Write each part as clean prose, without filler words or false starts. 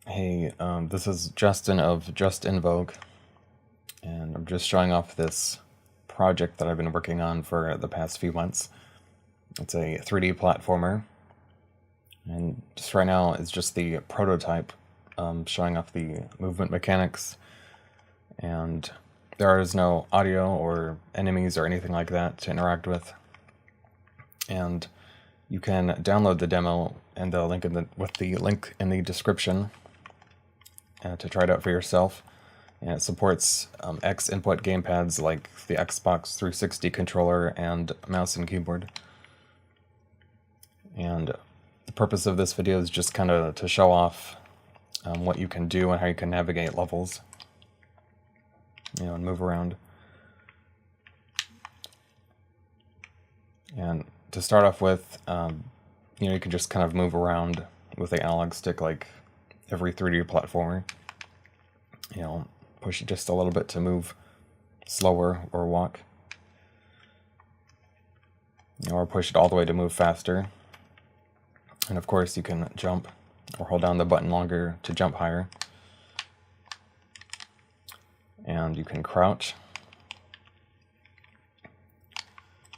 Hey, this is Justin of Just in Vogue, and I'm just showing off this project that I've been working on for the past few months. It's a 3D platformer, and just right now it's just the prototype, showing off the movement mechanics, and there is no audio or enemies or anything like that to interact with. And you can download the demo and the link with the link in the description to try it out for yourself. And it supports X input gamepads like the Xbox 360 controller and mouse and keyboard. And the purpose of this video is just kind of to show off what you can do and how you can navigate levels, and move around. And to start off with, you can just kind of move around with the analog stick like every 3D platformer. Push it just a little bit to move slower or walk. Or push it all the way to move faster. And of course you can jump or hold down the button longer to jump higher. And you can crouch.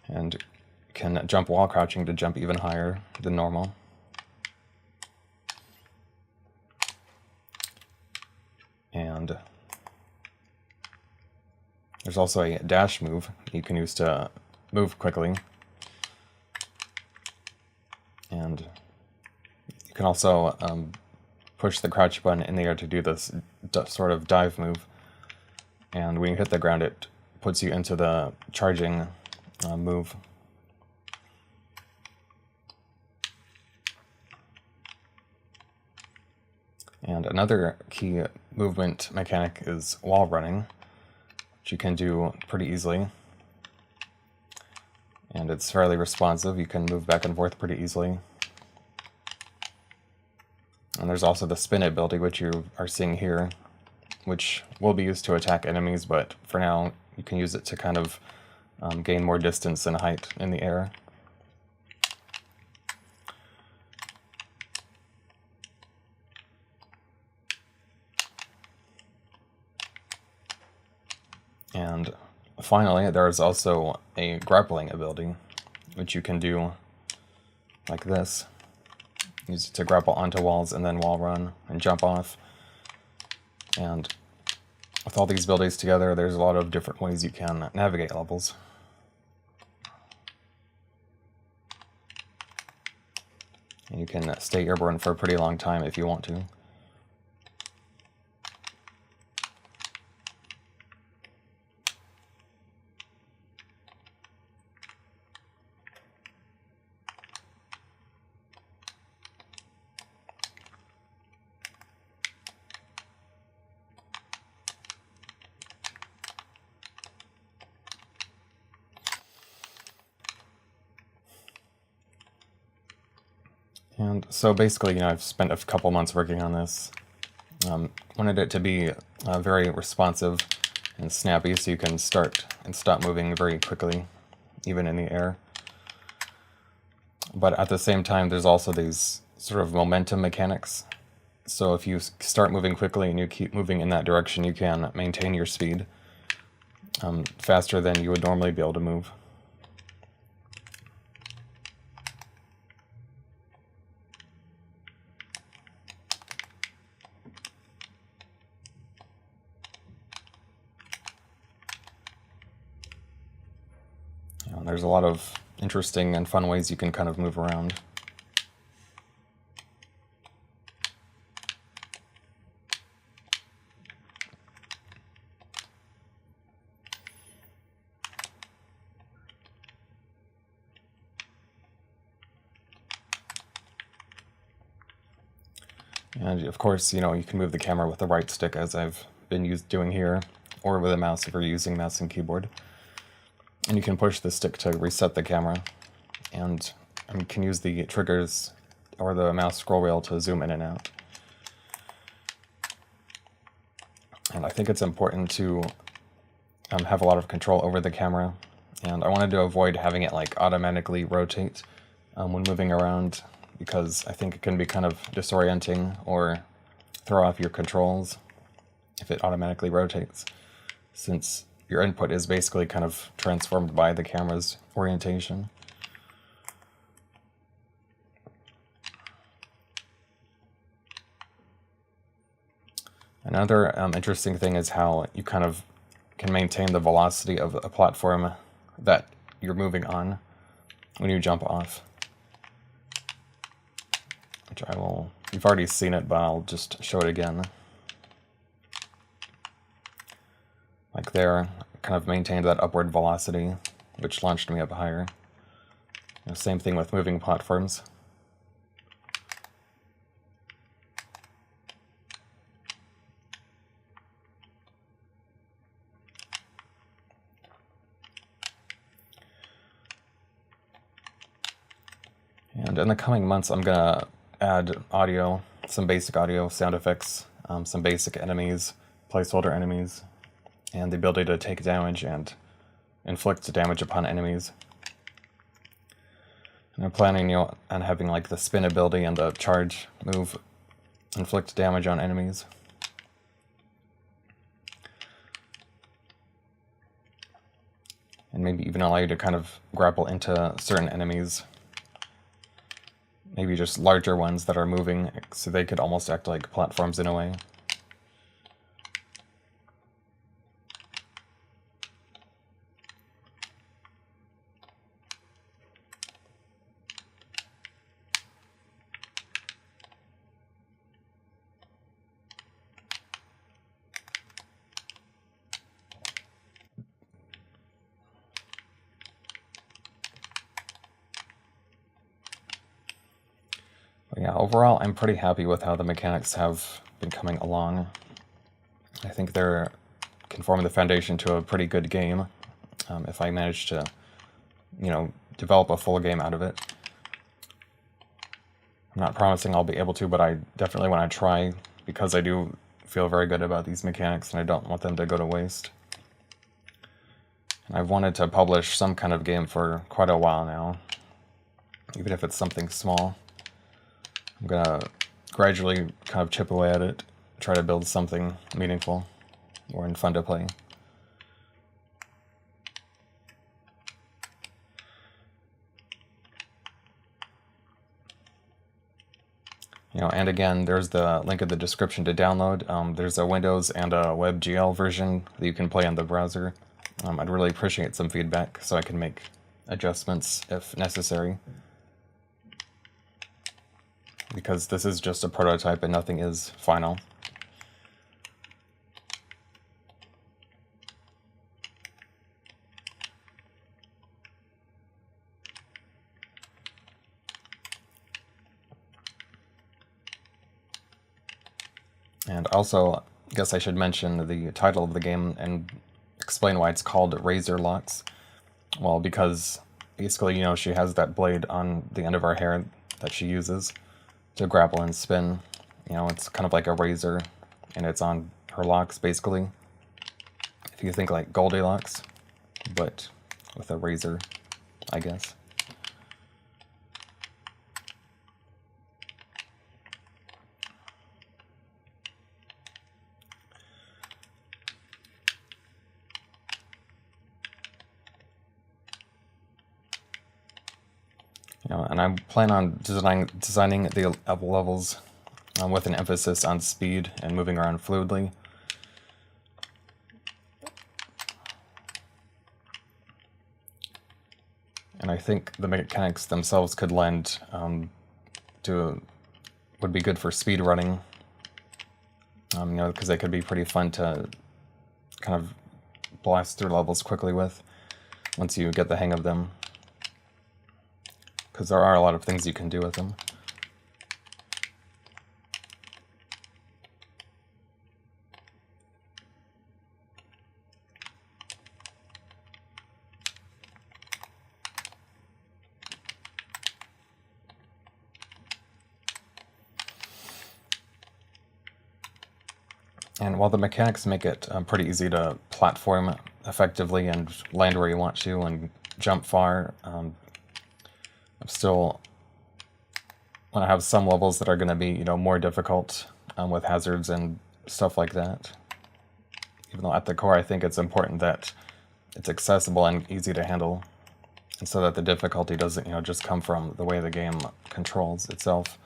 And can jump while crouching to jump even higher than normal. And there's also a dash move you can use to move quickly. And you can also push the crouch button in the air to do this sort of dive move. And when you hit the ground, it puts you into the charging move. And another key movement mechanic is wall running, which you can do pretty easily. And it's fairly responsive. You can move back and forth pretty easily. And there's also the spin ability, which you are seeing here, which will be used to attack enemies, but for now you can use it to kind of gain more distance and height in the air. And finally, there is also a grappling ability, which you can do like this. Use it to grapple onto walls and then wall run and jump off. And with all these abilities together, there's a lot of different ways you can navigate levels. And you can stay airborne for a pretty long time if you want to. And so basically, I've spent a couple months working on this. Wanted it to be very responsive and snappy, so you can start and stop moving very quickly, even in the air. But at the same time, there's also these sort of momentum mechanics. So if you start moving quickly and you keep moving in that direction, you can maintain your speed faster than you would normally be able to move. There's a lot of interesting and fun ways you can kind of move around. And of course, you can move the camera with the right stick, as I've been doing here, or with a mouse if you're using mouse and keyboard. And you can push the stick to reset the camera, and you can use the triggers or the mouse scroll wheel to zoom in and out. And I think it's important to have a lot of control over the camera, and I wanted to avoid having it automatically rotate when moving around, because I think it can be kind of disorienting or throw off your controls if it automatically rotates, since your input is basically kind of transformed by the camera's orientation. Another interesting thing is how you kind of can maintain the velocity of a platform that you're moving on when you jump off. Which you've already seen it, but I'll just show it again. Like there, kind of maintained that upward velocity, which launched me up higher. Same thing with moving platforms. And in the coming months, I'm going to add audio, some basic audio, sound effects, some basic enemies, placeholder enemies, and the ability to take damage and inflict damage upon enemies. And I'm planning on having like the spin ability and the charge move inflict damage on enemies. And maybe even allow you to kind of grapple into certain enemies. Maybe just larger ones that are moving, so they could almost act like platforms in a way. But yeah, overall, I'm pretty happy with how the mechanics have been coming along. I think they're can form the foundation to a pretty good game, if I manage to, develop a full game out of it. I'm not promising I'll be able to, but I definitely want to try, because I do feel very good about these mechanics, and I don't want them to go to waste. And I've wanted to publish some kind of game for quite a while now, even if it's something small. I'm going to gradually kind of chip away at it, try to build something meaningful or fun to play. And again, there's the link in the description to download. There's a Windows and a WebGL version that you can play on the browser. I'd really appreciate some feedback so I can make adjustments if necessary, because this is just a prototype and nothing is final. And also, I guess I should mention the title of the game and explain why it's called Razorlocks. Well, because basically, she has that blade on the end of her hair that she uses to grapple and spin. It's kind of like a razor, and it's on her locks, basically. If you think like Goldilocks, but with a razor, I guess. And I plan on designing the levels with an emphasis on speed and moving around fluidly. And I think the mechanics themselves could lend would be good for speed running. Because they could be pretty fun to kind of blast through levels quickly with once you get the hang of them. Because there are a lot of things you can do with them. And while the mechanics make it pretty easy to platform effectively and land where you want to and jump far, I'm still want to have some levels that are going to be, more difficult, with hazards and stuff like that. Even though at the core I think it's important that it's accessible and easy to handle, and so that the difficulty doesn't, just come from the way the game controls itself.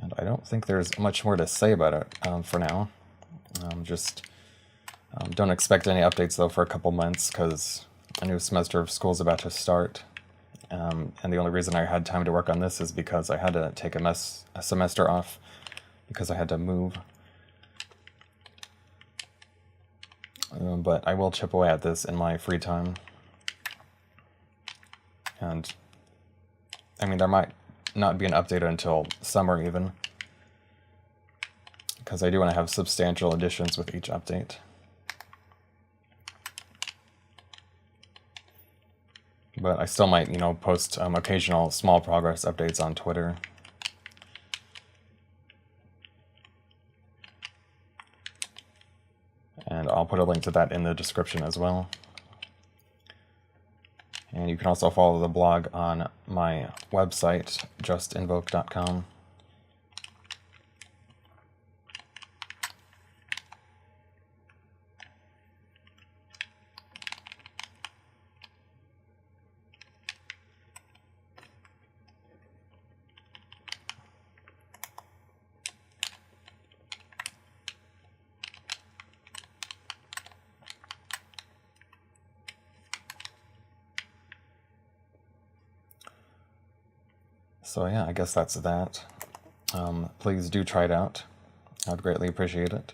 And I don't think there's much more to say about it for now. Don't expect any updates though for a couple months, because a new semester of school is about to start. And the only reason I had time to work on this is because I had to take a semester off because I had to move. But I will chip away at this in my free time. And I mean, there might not be an update until summer even, because I do want to have substantial additions with each update. But I still might, post occasional small progress updates on Twitter. And I'll put a link to that in the description as well. And you can also follow the blog on my website, justinvoke.com. So yeah, I guess that's that. Please do try it out. I'd greatly appreciate it.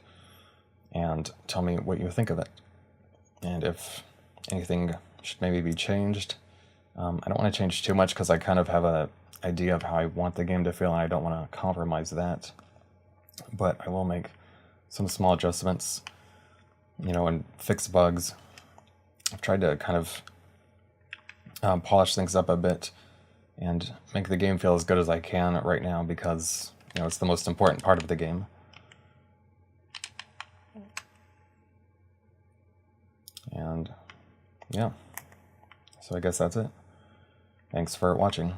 And tell me what you think of it. And if anything should maybe be changed. I don't want to change too much because I kind of have an idea of how I want the game to feel, and I don't want to compromise that. But I will make some small adjustments, and fix bugs. I've tried to kind of polish things up a bit and make the game feel as good as I can right now, because it's the most important part of the game. And yeah, so I guess that's it. Thanks for watching.